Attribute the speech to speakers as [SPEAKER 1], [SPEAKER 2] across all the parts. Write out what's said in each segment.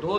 [SPEAKER 1] 2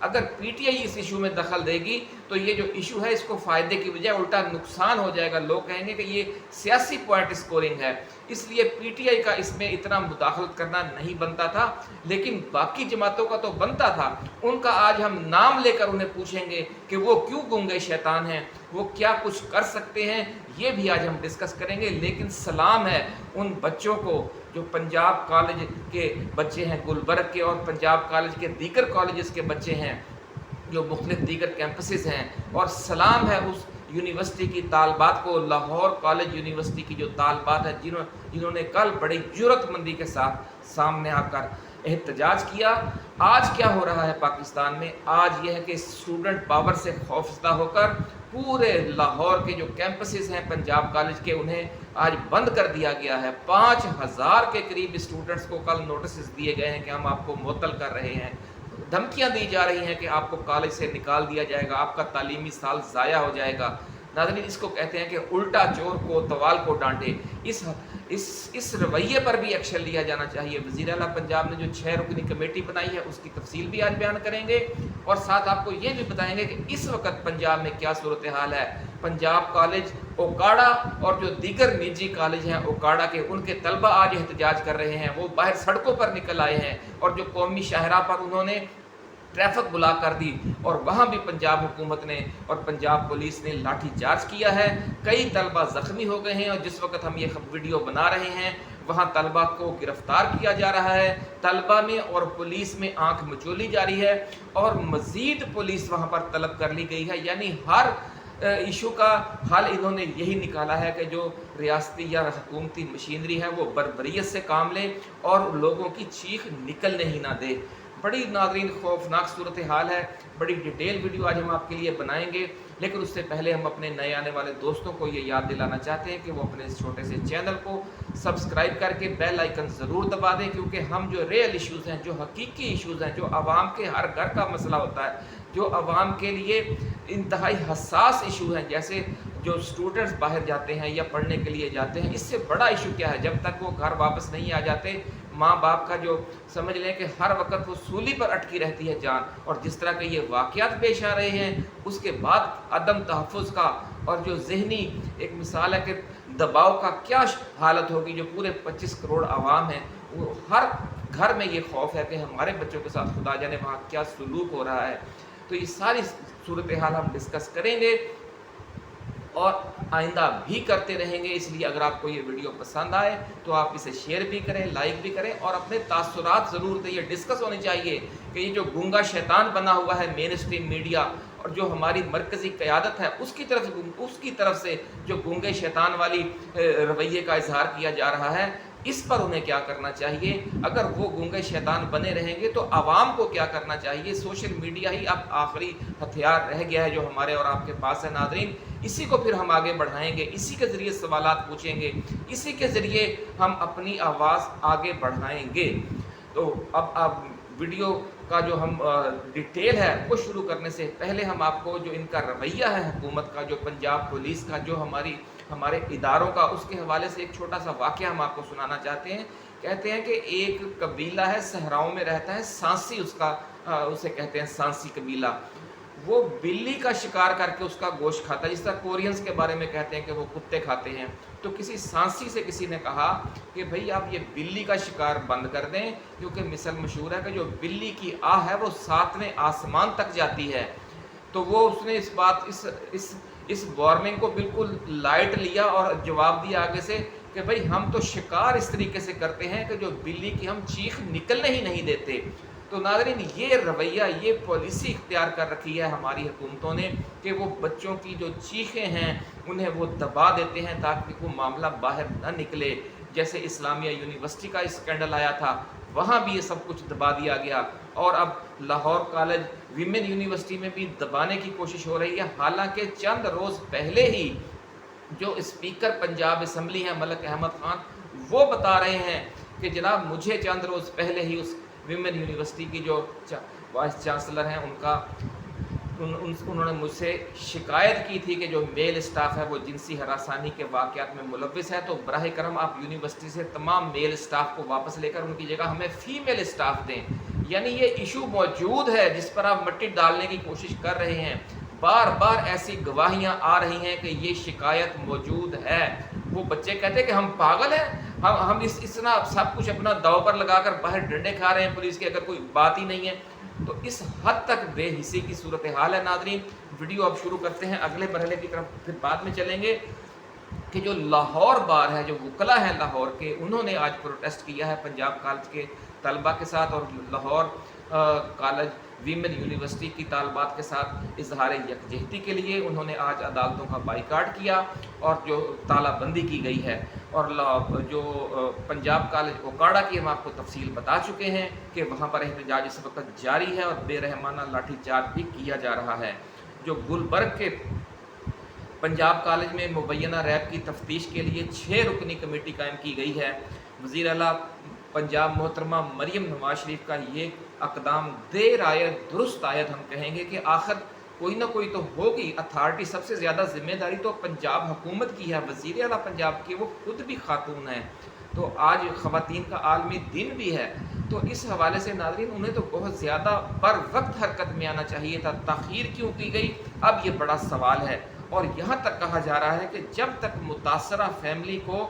[SPEAKER 1] اگر P T I us issue میں دخل دے گی تو یہ جو ایشو ہے اس کو فائدے کی بجائے الٹا نقصان ہو جائے گا. لوگ کہیں گے کہ یہ سیاسی پوائنٹ اسکورنگ ہے. اس لیے پی ٹی آئی کا اس میں اتنا مداخلت کرنا نہیں بنتا تھا، لیکن باقی جماعتوں کا تو بنتا تھا. ان کا آج ہم نام لے کر انہیں پوچھیں گے کہ وہ کیوں گنگے شیطان ہیں، وہ کیا کچھ کر سکتے ہیں، یہ بھی آج ہم ڈسکس کریں گے. لیکن سلام ہے ان بچوں کو جو پنجاب کالج کے بچے ہیں گلبرگ کے، اور پنجاب کالج کے دیگر کالجز کے بچے ہیں جو مختلف دیگر کیمپسز ہیں، اور سلام ہے اس یونیورسٹی کی طالبات کو، لاہور کالج یونیورسٹی کی جو طالبات ہیں جنہوں نے کل بڑی جرأت مندی کے ساتھ سامنے آ کر احتجاج کیا. آج کیا ہو رہا ہے پاکستان میں؟ آج یہ ہے کہ اسٹوڈنٹ پاور سے خوفزدہ ہو کر پورے لاہور کے جو کیمپسز ہیں پنجاب کالج کے انہیں آج بند کر دیا گیا ہے. 5000 کے قریب اسٹوڈنٹس کو کل نوٹسز دیے گئے ہیں کہ ہم آپ کو معطل کر رہے ہیں. دھمکیاں دی جا رہی ہیں کہ آپ کو کالج سے نکال دیا جائے گا، آپ کا تعلیمی سال ضائع ہو جائے گا. ناظرین، اس کو کہتے ہیں کہ الٹا چور کو توال کو ڈانٹے. اس رویے پر بھی ایکشن لیا جانا چاہیے. وزیر اعلیٰ پنجاب نے جو 6 رکنی کمیٹی بنائی ہے اس کی تفصیل بھی آج بیان کریں گے، اور ساتھ آپ کو یہ بھی بتائیں گے کہ اس وقت پنجاب میں کیا صورتحال ہے. پنجاب کالج اوکاڑا اور جو دیگر نجی کالج ہیں اوکاڑا کے، ان کے طلبہ آج احتجاج کر رہے ہیں. وہ باہر سڑکوں پر نکل آئے ہیں، اور جو قومی شاہراہ پر انہوں نے ٹریفک بلاک کر دی، اور وہاں بھی پنجاب حکومت نے اور پنجاب پولیس نے لاٹھی چارج کیا ہے. کئی طلبہ زخمی ہو گئے ہیں، اور جس وقت ہم یہ ویڈیو بنا رہے ہیں وہاں طلبہ کو گرفتار کیا جا رہا ہے. طلبہ میں اور پولیس میں آنکھ مچولی جاری ہے، اور مزید پولیس وہاں پر طلب کر لی گئی ہے. یعنی ہر ایشو کا حل انہوں نے یہی نکالا ہے کہ جو ریاستی یا حکومتی مشینری ہے وہ بربریت سے کام لے اور لوگوں کی چیخ نکلنے ہی نہ دے. بڑی ناظرین خوفناک صورتحال ہے. بڑی ڈیٹیل ویڈیو آج ہم آپ کے لیے بنائیں گے، لیکن اس سے پہلے ہم اپنے نئے آنے والے دوستوں کو یہ یاد دلانا چاہتے ہیں کہ وہ اپنے اس چھوٹے سے چینل کو سبسکرائب کر کے بیل آئیکن ضرور دبا دیں، کیونکہ ہم جو ریئل ایشوز ہیں، جو حقیقی ایشوز ہیں، جو عوام کے ہر گھر کا مسئلہ ہوتا ہے، جو عوام کے لیے انتہائی حساس ایشو ہیں، جیسے جو اسٹوڈنٹس باہر جاتے ہیں یا پڑھنے کے لیے جاتے ہیں، اس سے بڑا ایشو کیا ہے؟ جب تک وہ گھر واپس نہیں آ جاتے، ماں باپ کا جو سمجھ لیں کہ ہر وقت وہ سولی پر اٹکی رہتی ہے جان، اور جس طرح کے یہ واقعات پیش آ رہے ہیں اس کے بعد عدم تحفظ کا اور جو ذہنی ایک مثال ہے کہ دباؤ کا کیا حالت ہوگی. جو پورے 25 کروڑ عوام ہیں، وہ ہر گھر میں یہ خوف ہے کہ ہمارے بچوں کے ساتھ خدا جانے وہاں کیا سلوک ہو رہا ہے. تو یہ ساری صورتحال ہم ڈسکس کریں گے اور آئندہ بھی کرتے رہیں گے. اس لیے اگر آپ کو یہ ویڈیو پسند آئے تو آپ اسے شیئر بھی کریں، لائک بھی کریں، اور اپنے تاثرات ضرور دیں. یہ ڈسکس ہونی چاہیے کہ یہ جو گنگا شیطان بنا ہوا ہے مین اسٹریم میڈیا اور جو ہماری مرکزی قیادت ہے اس کی طرف سے جو گنگے شیطان والی رویے کا اظہار کیا جا رہا ہے، اس پر انہیں کیا کرنا چاہیے. اگر وہ گنگے شیطان بنے رہیں گے تو عوام کو کیا کرنا چاہیے؟ سوشل میڈیا ہی اب آخری ہتھیار رہ گیا ہے جو ہمارے اور آپ کے پاس ہے. ناظرین، اسی کو پھر ہم آگے بڑھائیں گے، اسی کے ذریعے سوالات پوچھیں گے، اسی کے ذریعے ہم اپنی آواز آگے بڑھائیں گے. تو اب ویڈیو کا جو ہم ڈیٹیل ہے وہ شروع کرنے سے پہلے ہم آپ کو جو ان کا رویہ ہے حکومت کا، جو پنجاب پولیس کا، جو ہمارے اداروں کا، اس کے حوالے سے ایک چھوٹا سا واقعہ ہم آپ کو سنانا چاہتے ہیں. کہتے ہیں کہ ایک قبیلہ ہے، صحراؤں میں رہتا ہے، سانسی اسے کہتے ہیں، سانسی قبیلہ. وہ بلی کا شکار کر کے اس کا گوشت کھاتا ہے، جس طرح کورینز کے بارے میں کہتے ہیں کہ وہ کتے کھاتے ہیں. تو کسی سانسی سے کسی نے کہا کہ بھئی آپ یہ بلی کا شکار بند کر دیں، کیونکہ مثل مشہور ہے کہ جو بلی کی آہ ہے وہ 7ویں آسمان تک جاتی ہے. تو وہ اس نے اس وارننگ کو بالکل لائٹ لیا اور جواب دیا آگے سے کہ بھئی ہم تو شکار اس طریقے سے کرتے ہیں کہ جو بلی کی ہم چیخ نکلنے ہی نہیں دیتے. تو ناظرین، یہ رویہ، یہ پالیسی اختیار کر رکھی ہے ہماری حکومتوں نے کہ وہ بچوں کی جو چیخیں ہیں انہیں وہ دبا دیتے ہیں تاکہ وہ معاملہ باہر نہ نکلے. جیسے اسلامیہ یونیورسٹی کا اسکینڈل آیا تھا، وہاں بھی یہ سب کچھ دبا دیا گیا، اور اب لاہور کالج ویمن یونیورسٹی میں بھی دبانے کی کوشش ہو رہی ہے. حالانکہ چند روز پہلے ہی جو اسپیکر پنجاب اسمبلی ہیں ملک احمد خان، وہ بتا رہے ہیں کہ جناب مجھے چند روز پہلے ہی اس ویمن یونیورسٹی کی جو وائس چانسلر ہیں انہوں نے مجھ سے شکایت کی تھی کہ جو میل اسٹاف ہے وہ جنسی ہراسانی کے واقعات میں ملوث ہے، تو براہ کرم آپ یونیورسٹی سے تمام میل اسٹاف کو واپس لے کر ان کی جگہ ہمیں فیمیل اسٹاف دیں. یعنی یہ ایشو موجود ہے جس پر آپ مٹی ڈالنے کی کوشش کر رہے ہیں. بار بار ایسی گواہیاں آ رہی ہیں کہ یہ شکایت موجود ہے. وہ بچے کہتے ہیں کہ ہم پاگل ہیں, ہم اس طرح سب کچھ اپنا داؤ پر لگا کر باہر ڈنڈے کھا رہے ہیں پولیس کے, اگر کوئی بات ہی نہیں ہے. تو اس حد تک بے حسی کی صورتحال ہے. ناظرین ویڈیو اب شروع کرتے ہیں, اگلے مرحلے کی طرف پھر بعد میں چلیں گے کہ جو لاہور بار ہے, جو وکلا ہیں لاہور کے, انہوں نے آج پروٹیسٹ کیا ہے پنجاب کالج کے طلباء کے ساتھ, اور لاہور کالج ویمن یونیورسٹی کی طالبات کے ساتھ اظہار یکجہتی کے لیے انہوں نے آج عدالتوں کا بائیکاٹ کیا اور جو تالہ بندی کی گئی ہے. اور جو پنجاب کالج اوکاڑا کی ہم آپ کو تفصیل بتا چکے ہیں کہ وہاں پر احتجاج اس وقت جاری ہے اور بے رحمانہ لاٹھی چارج بھی کیا جا رہا ہے. جو گلبرگ کے پنجاب کالج میں مبینہ ریپ کی تفتیش کے لیے 6 رکنی کمیٹی قائم کی گئی ہے. وزیر اعلیٰ پنجاب محترمہ مریم نواز شریف کا یہ اقدام دیر آید درست آید ہم کہیں گے کہ آخر کوئی نہ کوئی تو ہوگی. اتھارٹی سب سے زیادہ ذمہ داری تو پنجاب حکومت کی ہے, وزیر اعلیٰ پنجاب کی, وہ خود بھی خاتون ہیں. تو آج خواتین کا عالمی دن بھی ہے, تو اس حوالے سے ناظرین انہیں تو بہت زیادہ بر وقت حرکت میں آنا چاہیے تھا. تاخیر کیوں کی گئی, اب یہ بڑا سوال ہے. اور یہاں تک کہا جا رہا ہے کہ جب تک متاثرہ فیملی کو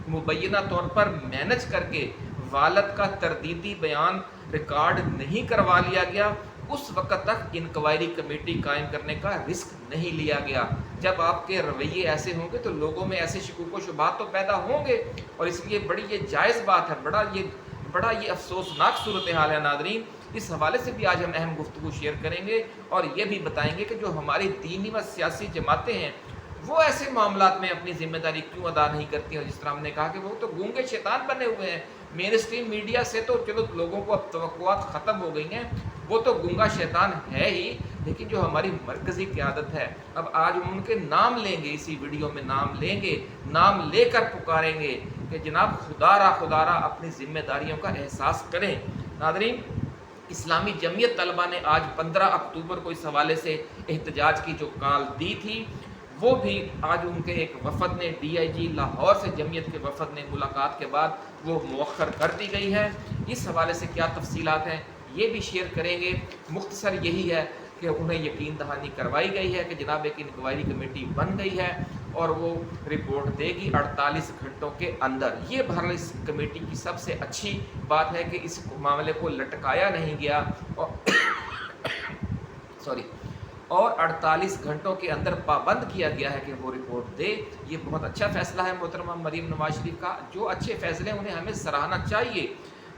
[SPEAKER 1] مبینہ طور پر مینج کر کے والد کا تردیدی بیان ریکارڈ نہیں کروا لیا گیا, اس وقت تک انکوائری کمیٹی قائم کرنے کا رسک نہیں لیا گیا. جب آپ کے رویے ایسے ہوں گے تو لوگوں میں ایسے شکوک و شبہات تو پیدا ہوں گے, اور اس لیے بڑی یہ جائز بات ہے, بڑا یہ افسوسناک صورتحال ہے. ناظرین اس حوالے سے بھی آج ہم اہم گفتگو شیئر کریں گے, اور یہ بھی بتائیں گے کہ جو ہماری دینی و سیاسی جماعتیں ہیں وہ ایسے معاملات میں اپنی ذمہ داری کیوں ادا نہیں کرتی ہیں. اور جس طرح ہم نے کہا کہ وہ تو گونگے شیطان بنے ہوئے ہیں. مین اسٹریم میڈیا سے تو چلو لوگوں کو اب توقعات ختم ہو گئی ہیں, وہ تو گونگا شیطان ہے ہی, لیکن جو ہماری مرکزی قیادت ہے, اب آج ہم ان کے نام لیں گے, اسی ویڈیو میں نام لیں گے, نام لے کر پکاریں گے کہ جناب خدا را اپنی ذمہ داریوں کا احساس کریں. ناظرین اسلامی جمعیت طلبہ نے آج 15 اکتوبر کو اس حوالے سے احتجاج کی جو کال دی تھی, وہ بھی آج ان کے ایک وفد نے, ڈی آئی جی لاہور سے جمعیت کے وفد نے ملاقات کے بعد وہ مؤخر کر دی گئی ہے. اس حوالے سے کیا تفصیلات ہیں یہ بھی شیئر کریں گے. مختصر یہی ہے کہ انہیں یقین دہانی کروائی گئی ہے کہ جناب ایک انکوائری کمیٹی بن گئی ہے اور وہ رپورٹ دے گی 48 گھنٹوں کے اندر. یہ بہرحال اس کمیٹی کی سب سے اچھی بات ہے کہ اس معاملے کو لٹکایا نہیں گیا اور 48 گھنٹوں کے اندر پابند کیا گیا ہے کہ وہ رپورٹ دے. یہ بہت اچھا فیصلہ ہے محترمہ مریم نواز شریف کا. جو اچھے فیصلے انہیں ہمیں سراہنا چاہیے.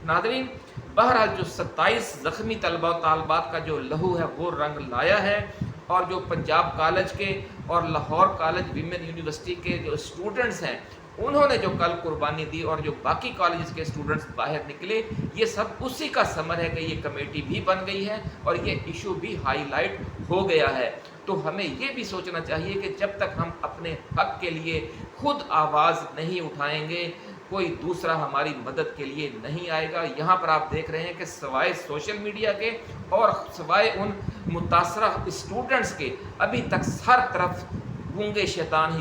[SPEAKER 1] ناظرین بہرحال جو 27 زخمی طلبہ و طالبات کا جو لہو ہے وہ رنگ لایا ہے, اور جو پنجاب کالج کے اور لاہور کالج ویمن یونیورسٹی کے جو اسٹوڈنٹس ہیں انہوں نے جو کل قربانی دی, اور جو باقی کالجز کے اسٹوڈنٹس باہر نکلے, یہ سب اسی کا ثمر ہے کہ یہ کمیٹی بھی بن گئی ہے اور یہ ایشو بھی ہائی لائٹ ہو گیا ہے. تو ہمیں یہ بھی سوچنا چاہیے کہ جب تک ہم اپنے حق کے لیے خود آواز نہیں اٹھائیں گے کوئی دوسرا ہماری مدد کے لیے نہیں آئے گا. یہاں پر آپ دیکھ رہے ہیں کہ سوائے سوشل میڈیا کے اور سوائے ان متاثرہ اسٹوڈنٹس کے ابھی تک ہر طرف گونگے شیطان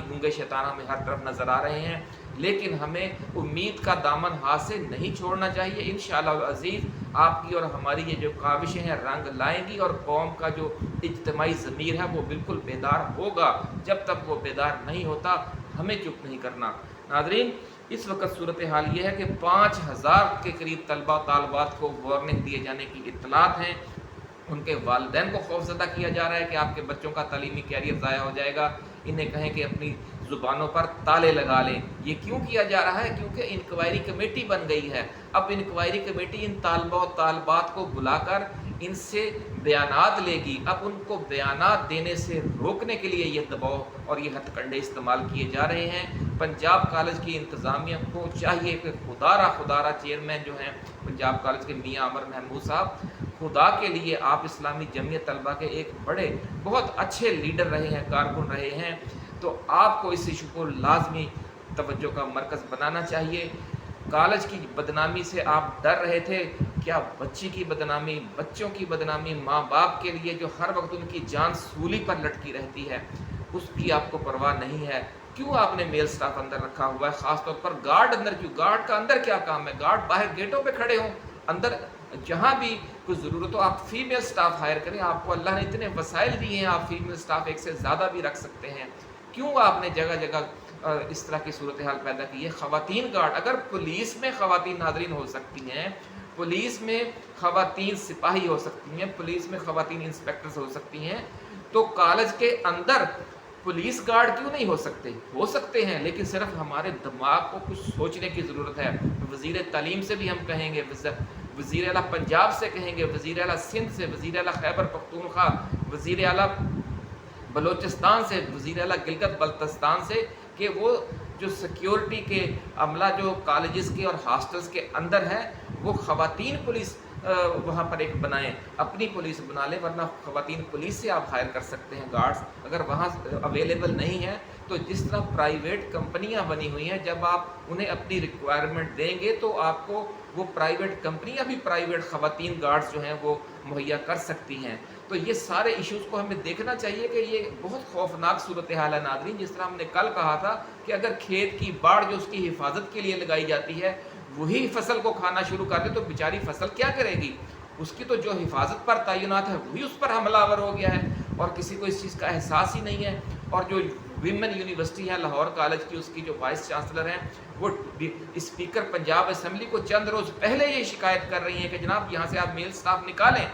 [SPEAKER 1] ہمیں ہر طرف نظر آ رہے ہیں. لیکن ہمیں امید کا دامن ہاتھ سے نہیں چھوڑنا چاہیے. انشاءاللہ العزیز آپ کی اور ہماری یہ جو کاوشیں ہیں رنگ لائیں گی, اور قوم کا جو اجتماعی ضمیر ہے وہ بالکل بیدار ہوگا. جب تک وہ بیدار نہیں ہوتا ہمیں چپ نہیں کرنا. ناظرین اس وقت صورتحال یہ ہے کہ 5000 کے قریب طلبہ و طالبات کو وارننگ دیے جانے کی اطلاعات ہیں. ان کے والدین کو خوفزدہ کیا جا رہا ہے کہ آپ کے بچوں کا تعلیمی کیریئر ضائع ہو جائے گا. انہیں کہیں کہ اپنی زبانوں پر تالے لگا لیں. یہ کیوں کیا جا رہا ہے؟ کیونکہ انکوائری کمیٹی بن گئی ہے. اب انکوائری کمیٹی ان طالبہ و طالبات کو بلا کر ان سے بیانات لے گی. اب ان کو بیانات دینے سے روکنے کے لیے یہ دباؤ اور یہ ہتھ کنڈے استعمال کیے جا رہے ہیں. پنجاب کالج کی انتظامیہ کو چاہیے کہ خدا را چیئرمین جو ہیں پنجاب کالج کے میاں عمر محمود صاحب, خدا کے لیے آپ اسلامی جمعیت طلبہ کے ایک بڑے بہت اچھے لیڈر رہے ہیں, کارکن رہے ہیں, تو آپ کو اس ایشو کو لازمی توجہ کا مرکز بنانا چاہیے. کالج کی بدنامی سے آپ ڈر رہے تھے, کیا بچی کی بدنامی, بچوں کی بدنامی, ماں باپ کے لیے جو ہر وقت ان کی جان سولی پر لٹکی رہتی ہے اس کی آپ کو پرواہ نہیں ہے؟ کیوں آپ نے میل سٹاف اندر رکھا ہوا ہے؟ خاص طور پر گارڈ اندر کیوں؟ گارڈ کا اندر کیا کام ہے؟ گارڈ باہر گیٹوں پہ کھڑے ہوں, اندر جہاں بھی کوئی ضرورت ہو آپ فیمیل سٹاف ہائر کریں. آپ کو اللہ نے اتنے وسائل دیے ہیں, آپ فیمیل سٹاف ایک سے زیادہ بھی رکھ سکتے ہیں. کیوں آپ نے جگہ جگہ اس طرح کی صورتحال پیدا کی ہے؟ خواتین گارڈ, اگر پولیس میں خواتین ناظرین ہو سکتی ہیں, پولیس میں خواتین سپاہی ہو سکتی ہیں, پولیس میں خواتین انسپیکٹرز ہو سکتی ہیں, تو کالج کے اندر پولیس گارڈ کیوں نہیں ہو سکتے؟ ہو سکتے ہیں, لیکن صرف ہمارے دماغ کو کچھ سوچنے کی ضرورت ہے. وزیر تعلیم سے بھی ہم کہیں گے, وزیر اعلیٰ پنجاب سے کہیں گے, وزیر اعلیٰ سندھ سے, وزیر اعلیٰ خیبر پختونخوا, وزیر اعلیٰ بلوچستان سے, وزیر اعلیٰ گلگت بلتستان سے, کہ وہ جو سیکیورٹی کے عملہ جو کالجز کے اور ہاسٹلز کے اندر ہے وہ خواتین پولیس وہاں پر ایک بنائیں, اپنی پولیس بنا لیں, ورنہ خواتین پولیس سے آپ ہائر کر سکتے ہیں گارڈز. اگر وہاں اویلیبل نہیں ہے تو جس طرح پرائیویٹ کمپنیاں بنی ہوئی ہیں, جب آپ انہیں اپنی ریکوائرمنٹ دیں گے تو آپ کو وہ پرائیویٹ کمپنیاں بھی پرائیویٹ خواتین گارڈز جو ہیں وہ مہیا کر سکتی ہیں. تو یہ سارے ایشوز کو ہمیں دیکھنا چاہیے کہ یہ بہت خوفناک صورتحال ہے ناظرین. جس طرح ہم نے کل کہا تھا کہ اگر کھیت کی باڑ جو اس کی حفاظت کے لیے لگائی جاتی ہے وہی فصل کو کھانا شروع کر دے تو بیچاری فصل کیا کرے گی؟ اس کی تو جو حفاظت پر تعینات ہے وہی اس پر حملہ آور ہو گیا ہے, اور کسی کو اس چیز کا احساس ہی نہیں ہے. اور جو ویمن یونیورسٹی ہے لاہور کالج کی, اس کی جو وائس چانسلر ہیں وہ اسپیکر پنجاب اسمبلی کو چند روز پہلے یہ شکایت کر رہی ہیں کہ جناب یہاں سے آپ میل سٹاف نکالیں,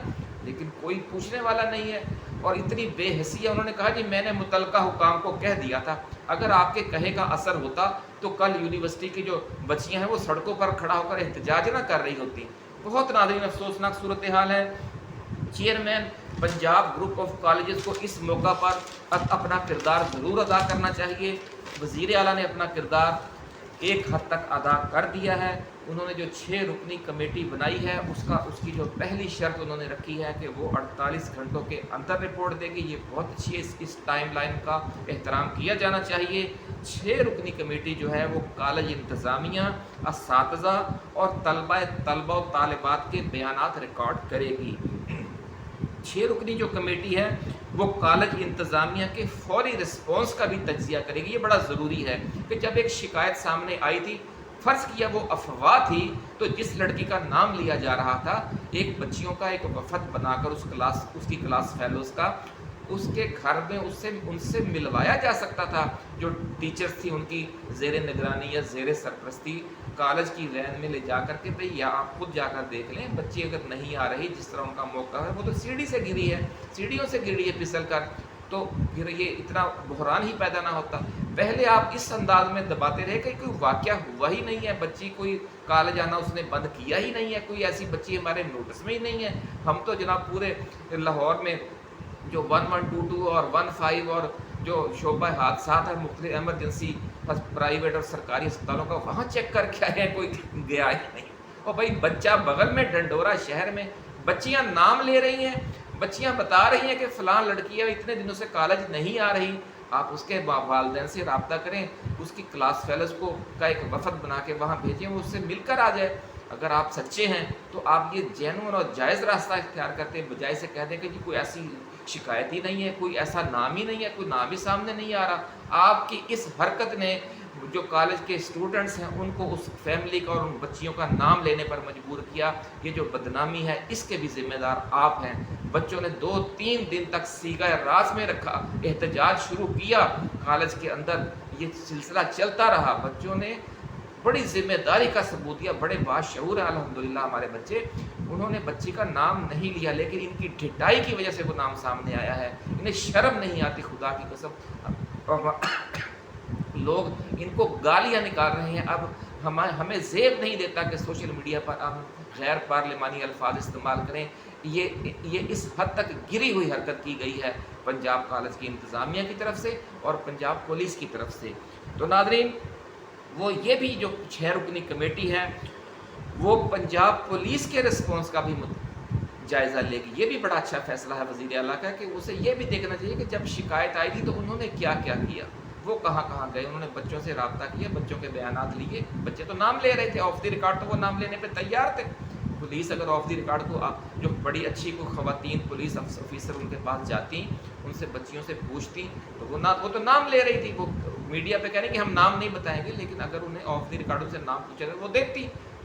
[SPEAKER 1] لیکن کوئی پوچھنے والا نہیں ہے. اور اتنی بے حسی ہے, انہوں نے کہا جی میں نے متعلقہ حکام کو کہہ دیا تھا. اگر آپ کے کہے کا اثر ہوتا تو کل یونیورسٹی کی جو بچیاں ہیں وہ سڑکوں پر کھڑا ہو کر احتجاج نہ کر رہی ہوتی. بہت ناظرین افسوسناک صورتحال ہے. Chairman Punjab group of colleges کو اس موقع پر اپنا کردار ضرور ادا کرنا چاہیے. وزیر اعلیٰ نے اپنا کردار ایک حد تک ادا کر دیا ہے. انہوں نے جو 6 رکنی کمیٹی بنائی ہے اس کی جو پہلی شرط انہوں نے رکھی ہے کہ وہ 48 گھنٹوں کے اندر رپورٹ دے گی. یہ بہت اچھی ہے, اس ٹائم لائن کا احترام کیا جانا چاہیے. 6 رکنی کمیٹی جو ہے وہ کالج انتظامیہ, اساتذہ اور طلبہ و طالبات کے بیانات ریکارڈ کرے گی. 6 رکنی جو کمیٹی ہے وہ کالج انتظامیہ کے فوری رسپانس کا بھی تجزیہ کرے گی. یہ بڑا ضروری ہے کہ جب ایک شکایت سامنے آئی تھی, فرض کیا وہ افواہ تھی, تو جس لڑکی کا نام لیا جا رہا تھا, ایک بچیوں کا ایک وفد بنا کر اس کی کلاس فیلوز کا اس کے گھر میں ان سے ملوایا جا سکتا تھا. جو ٹیچرز تھی ان کی زیر نگرانی یا زیر سرپرستی کالج کی وین میں لے جا کر کے بھئی یا آپ خود جا کر دیکھ لیں, بچی اگر نہیں آ رہی جس طرح ان کا موقع ہے, وہ تو سیڑھی سے گری ہے, سیڑھیوں سے گری ہے پھسل کر, تو پھر یہ اتنا بحران ہی پیدا نہ ہوتا. پہلے آپ اس انداز میں دباتے رہے کہ کوئی واقعہ ہوا ہی نہیں ہے, بچی کوئی کالج آنا اس نے بند کیا ہی نہیں ہے, کوئی ایسی بچی ہمارے نوٹس میں ہی نہیں ہے. ہم تو جناب پورے لاہور میں جو 1122 اور 15 اور جو شعبہ حادثات ہے مختلف ایمرجنسی پرائیویٹ اور سرکاری اسپتالوں کا, وہاں چیک کر کے آئے, کوئی گیا ہی نہیں. اور بھائی بچہ بغل میں ڈنڈورا شہر میں, بچیاں نام لے رہی ہیں, بچیاں بتا رہی ہیں کہ فلاں لڑکی ہے اتنے دنوں سے کالج نہیں آ رہی. آپ اس کے والدین سے رابطہ کریں, اس کی کلاس فیلوز کا ایک وفد بنا کے وہاں بھیجیں, وہ اس سے مل کر آ جائے. اگر آپ سچے ہیں تو آپ یہ جینون اور جائز راستہ اختیار کرتے ہیں, بجائے سے کہہ دیں کہ جی کوئی ایسی شکایت ہی نہیں ہے, کوئی ایسا نام ہی نہیں ہے, کوئی نام ہی سامنے نہیں آ رہا. آپ کی اس حرکت نے جو کالج کے اسٹوڈنٹس ہیں ان کو اس فیملی کا اور ان بچیوں کا نام لینے پر مجبور کیا. یہ جو بدنامی ہے اس کے بھی ذمہ دار آپ ہیں. بچوں نے 2-3 دن تک سیگا راز میں رکھا, احتجاج شروع کیا کالج کے اندر, یہ سلسلہ چلتا رہا. بچوں نے بڑی ذمہ داری کا ثبوت دیا, بڑے باشعور ہیں الحمدللہ ہمارے بچے. انہوں نے بچی کا نام نہیں لیا, لیکن ان کی ڈھٹائی کی وجہ سے وہ نام سامنے آیا ہے. انہیں شرم نہیں آتی, خدا کی قسم. لوگ ان کو گالیاں نکال رہے ہیں. اب ہمیں زیب نہیں دیتا کہ سوشل میڈیا پر ہم غیر پارلیمانی الفاظ استعمال کریں. یہ اس حد تک گری ہوئی حرکت کی گئی ہے پنجاب کالج کی انتظامیہ کی طرف سے اور پنجاب پولیس کی طرف سے. تو ناظرین, وہ یہ بھی جو 6 رکنی کمیٹی ہے وہ پنجاب پولیس کے رسپانس کا بھی جائزہ لے گی. یہ بھی بڑا اچھا فیصلہ ہے وزیر اعلیٰ کا کہ اسے یہ بھی دیکھنا چاہیے کہ جب شکایت آئی تھی تو انہوں نے کیا کیا کیا, وہ کہاں کہاں گئے. انہوں نے بچوں سے رابطہ کیا, بچوں کے بیانات لیے. بچے تو نام لے رہے تھے آف دی ریکارڈ, تو وہ نام لینے پہ تیار تھے. پولیس اگر آف دی ریکارڈ کو جو بڑی اچھی کوئی خواتین پولیس آفیسر ان کے پاس جاتی, ان سے بچیوں سے پوچھتی, تو وہ تو نام لے رہی تھی. وہ میڈیا پہ کہہ رہے کہ ہم نام نہیں بتائیں گے, لیکن اگر انہیں آف دی ریکارڈ سے نام پوچھا جائے وہ دیکھتی.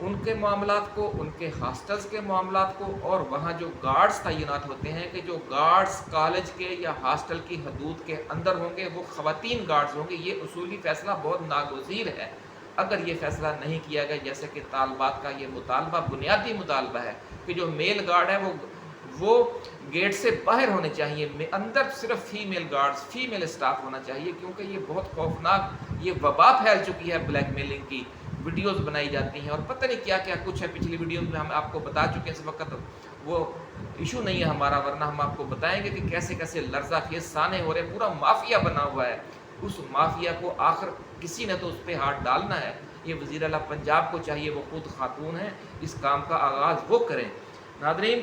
[SPEAKER 1] ان کے معاملات کو، ان کے ہاسٹلز کے معاملات کو، اور وہاں جو گارڈز تعینات ہوتے ہیں کہ جو گارڈز کالج کے یا ہاسٹل کی حدود کے اندر ہوں گے وہ خواتین گارڈز ہوں گے، یہ اصولی فیصلہ بہت ناگزیر ہے۔ اگر یہ فیصلہ نہیں کیا گیا، جیسے کہ طالبات کا یہ مطالبہ بنیادی مطالبہ ہے کہ جو میل گارڈ ہے وہ گیٹ سے باہر ہونے چاہیے، اندر صرف فیمیل گارڈز، فیمیل اسٹاف ہونا چاہیے، کیونکہ یہ بہت خوفناک یہ وبا پھیل چکی ہے بلیک میلنگ کی۔ ویڈیوز بنائی جاتی ہیں اور پتہ نہیں کیا کیا کچھ ہے، پچھلی ویڈیوز میں ہم آپ کو بتا چکے ہیں، اس وقت وہ ایشو نہیں ہے ہمارا، ورنہ ہم آپ کو بتائیں گے کہ کیسے کیسے لرزہ خیز سانے ہو رہے ہیں، پورا مافیا بنا ہوا ہے۔ اس مافیا کو آخر کسی نے تو اس پہ ہاتھ ڈالنا ہے۔ یہ وزیر اعلیٰ پنجاب کو چاہیے، وہ خود خاتون ہیں، اس کام کا آغاز وہ کریں۔ ناظرین،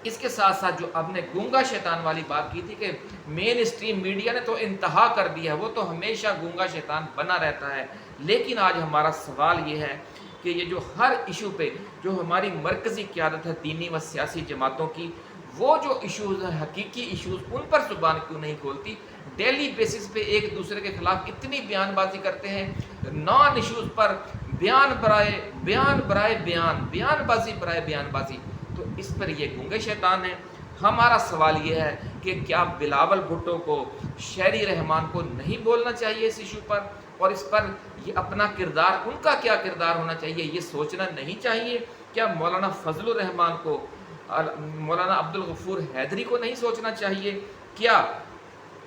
[SPEAKER 1] اس کے ساتھ ساتھ جو اب نے گونگا شیطان والی بات کی تھی کہ مین اسٹریم میڈیا نے تو انتہا کر دیا ہے، وہ تو ہمیشہ گونگا شیطان بنا رہتا ہے، لیکن آج ہمارا سوال یہ ہے کہ یہ جو ہر ایشو پہ جو ہماری مرکزی قیادت ہے دینی و سیاسی جماعتوں کی، وہ جو ایشوز ہیں حقیقی ایشوز، ان پر زبان کیوں نہیں کھولتی؟ ڈیلی بیسس پہ ایک دوسرے کے خلاف اتنی بیان بازی کرتے ہیں، نان ایشوز پر بیان برائے بیان بیان بازی برائے بیان بازی، تو اس پر یہ گونگے شیطان ہیں۔ ہمارا سوال یہ ہے کہ کیا بلاول بھٹو کو، شہری رحمان کو نہیں بولنا چاہیے اس ایشو پر، اور اس پر یہ اپنا کردار، ان کا کیا کردار ہونا چاہیے یہ سوچنا نہیں چاہیے؟ کیا مولانا فضل الرحمان کو، مولانا عبدالغفور حیدری کو نہیں سوچنا چاہیے؟ کیا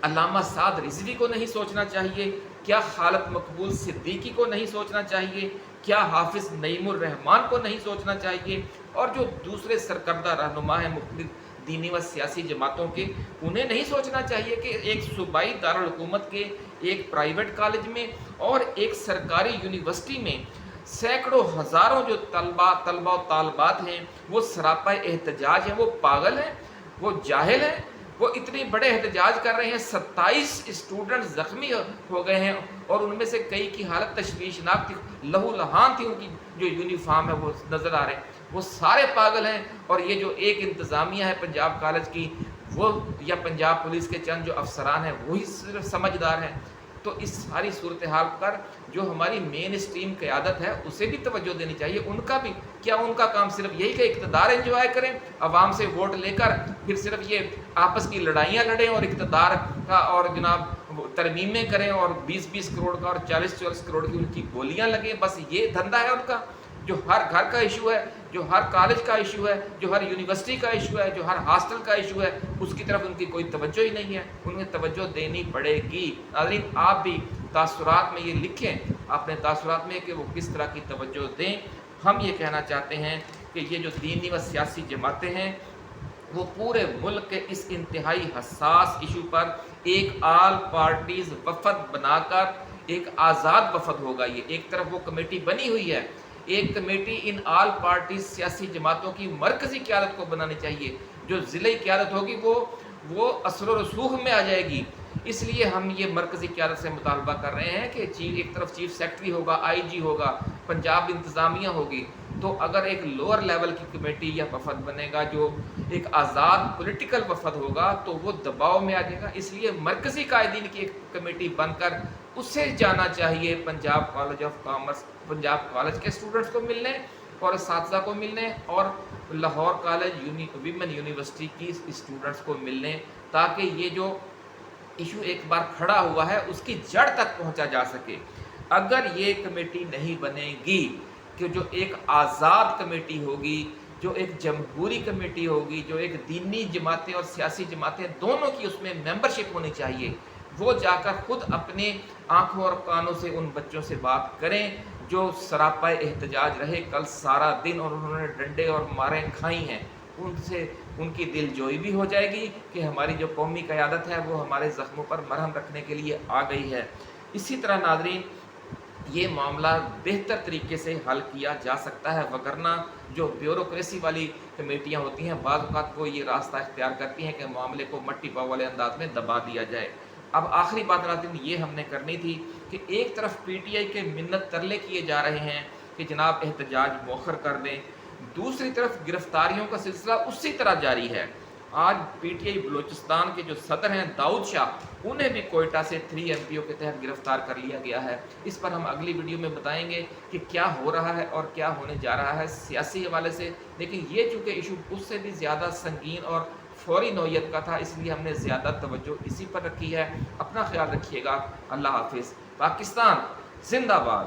[SPEAKER 1] علامہ سعد رضوی کو نہیں سوچنا چاہیے؟ کیا خالد مقبول صدیقی کو نہیں سوچنا چاہیے؟ کیا حافظ نعیم الرحمان کو نہیں سوچنا چاہیے؟ اور جو دوسرے سرکردہ رہنما ہیں مختلف دینی و سیاسی جماعتوں کے، انہیں نہیں سوچنا چاہیے کہ ایک صوبائی دارالحکومت کے ایک پرائیویٹ کالج میں اور ایک سرکاری یونیورسٹی میں سینکڑوں ہزاروں جو طلبہ و طالبات ہیں وہ سراپا احتجاج ہیں، وہ پاگل ہیں، وہ جاہل ہیں، وہ اتنے بڑے احتجاج کر رہے ہیں، 27 اسٹوڈنٹ زخمی ہو گئے ہیں اور ان میں سے کئی کی حالت تشویشناک تھی، لہو لہان تھی، ان کی جو یونیفارم ہے وہ نظر آ رہے ہیں، وہ سارے پاگل ہیں۔ اور یہ جو ایک انتظامیہ ہے پنجاب کالج کی، وہ یا پنجاب پولیس کے چند جو افسران ہیں وہی صرف سمجھدار ہیں۔ تو اس ساری صورتحال پر جو ہماری مین اسٹریم قیادت ہے اسے بھی توجہ دینی چاہیے۔ ان کا بھی کیا ان کا کام صرف یہی کہ اقتدار انجوائے کریں، عوام سے ووٹ لے کر پھر صرف یہ آپس کی لڑائیاں لڑیں اور اقتدار کا اور جناب ترمیمیں کریں اور 20 کروڑ کا اور 40 کروڑ کی ان کی گولیاں لگیں، بس یہ دھندا ہے ان کا؟ جو ہر گھر کا ایشو ہے، جو ہر کالج کا ایشو ہے، جو ہر یونیورسٹی کا ایشو ہے، جو ہر ہاسٹل کا ایشو ہے، اس کی طرف ان کی کوئی توجہ ہی نہیں ہے۔ انہیں توجہ دینی پڑے گی۔ ناظرین، آپ بھی تاثرات میں یہ لکھیں اپنے تاثرات میں کہ وہ کس طرح کی توجہ دیں۔ ہم یہ کہنا چاہتے ہیں کہ یہ جو دینی و سیاسی جماعتیں ہیں وہ پورے ملک کے اس انتہائی حساس ایشو پر ایک آل پارٹیز وفد بنا کر ایک آزاد وفد ہوگا۔ یہ ایک طرف وہ کمیٹی بنی ہوئی ہے، ایک کمیٹی ان آل پارٹیز سیاسی جماعتوں کی مرکزی قیادت کو بنانی چاہیے، جو ضلعی قیادت ہوگی وہ اثر و رسوخ میں آ جائے گی۔ اس لیے ہم یہ مرکزی قیادت سے مطالبہ کر رہے ہیں کہ ایک طرف چیف سیکرٹری ہوگا، آئی جی ہوگا، پنجاب انتظامیہ ہوگی، تو اگر ایک لوور لیول کی کمیٹی یا وفد بنے گا جو ایک آزاد پولیٹیکل وفد ہوگا تو وہ دباؤ میں آ جائے گا۔ اس لیے مرکزی قائدین کی ایک کمیٹی بن کر اسے جانا چاہیے Punjab college of commerce, Punjab college کے اسٹوڈنٹس کو ملنے اور اساتذہ کو ملنے، اور لاہور کالج ویمن یونیورسٹی کی اسٹوڈنٹس کو ملنے، تاکہ یہ جو ایشو ایک بار کھڑا ہوا ہے اس کی جڑ تک پہنچا جا سکے۔ اگر یہ کمیٹی نہیں بنے گی کہ جو ایک آزاد کمیٹی ہوگی، جو ایک جمہوری کمیٹی ہوگی، جو ایک دینی جماعتیں اور سیاسی جماعتیں دونوں کی اس میں ممبرشپ ہونی چاہیے، وہ جا کر خود اپنے آنکھوں اور کانوں سے ان بچوں سے بات کریں جو سراپا احتجاج رہے کل سارا دن اور انہوں نے ڈنڈے اور ماریں کھائی ہیں، ان سے ان کی دل جوئی بھی ہو جائے گی کہ ہماری جو قومی قیادت ہے وہ ہمارے زخموں پر مرہم رکھنے کے لیے آ گئی ہے۔ اسی طرح ناظرین، یہ معاملہ بہتر طریقے سے حل کیا جا سکتا ہے، وگرنہ جو بیوروکریسی والی کمیٹیاں ہوتی ہیں بعض اوقات وہ یہ راستہ اختیار کرتی ہیں کہ معاملے کو مٹی پاؤ والے انداز میں دبا دیا جائے۔ اب آخری بات ناظرین یہ ہم نے کرنی تھی کہ ایک طرف پی ٹی آئی کے منت ترلے کیے جا رہے ہیں کہ جناب احتجاج مؤخر کر دیں، دوسری طرف گرفتاریوں کا سلسلہ اسی طرح جاری ہے۔ آج پی ٹی آئی بلوچستان کے جو صدر ہیں داؤد شاہ، انہیں بھی کوئٹہ سے 3 ایم پی او کے تحت گرفتار کر لیا گیا ہے۔ اس پر ہم اگلی ویڈیو میں بتائیں گے کہ کیا ہو رہا ہے اور کیا ہونے جا رہا ہے سیاسی حوالے سے، لیکن یہ چونکہ ایشو اس سے بھی زیادہ سنگین اور فوری نوعیت کا تھا، اس لیے ہم نے زیادہ توجہ اسی پر رکھی ہے۔ اپنا خیال رکھیے گا، اللہ حافظ۔ پاکستان زندہ باد۔